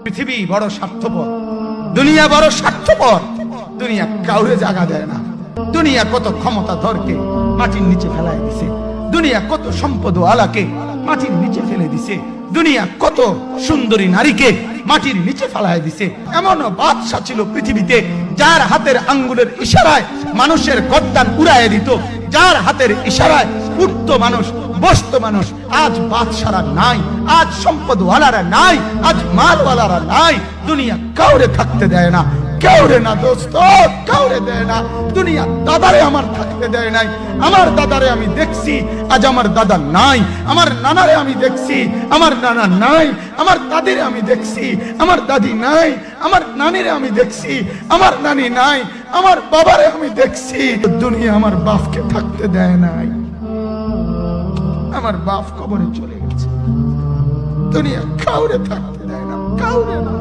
পৃথিবী বড় স্বার্থপর, দুনিয়া বড় স্বার্থপর। দুনিয়া কাউরে জায়গা দেয় না। দুনিয়া কত ক্ষমতা ধরকে মাটির নিচে ফেলায় দিছে। দুনিয়া কত সম্পদ আলাকে মাটির নিচে ফেলে দিছে। দুনিয়া কত সুন্দরী নারীকে মাটির নিচে ফেলায় দিছে। এমন বাদশা ছিল পৃথিবীতে যার হাতের আঙ্গুলের ইশারায় মানুষের গর্দান উড়াইয়া দিত, যার হাতের ইশারায় উঠতো মানুষ, বসতো মানুষ। আজ বাদশারা নাই, আজ সম্পদওয়ালারা নাই, আজ মালওয়ালারা নাই। দুনিয়া কাউরে থাকতে দেয় না, কাউরে না দোস্ত, কাউরে দেয় না। দুনিয়া দাদারে আমার থাকতে দেয় নাই। আমার দাদারে আমি দেখছি, আজ আমার দাদা নাই। আমার নানারে আমি দেখছি, আমার নানা নাই। আমার দাদিরে আমি দেখছি, আমার দাদি নাই। আমার নানিরে আমি দেখছি, আমার নানি নাই। আমার বাবারে আমি দেখছি। দুনিয়া আমার বাপকে থাকতে দেয় নাই। আমার বাপ কবরে চলে গেছে। দুনিয়া কাউরে থাকতে দেয় না, কাউরে না।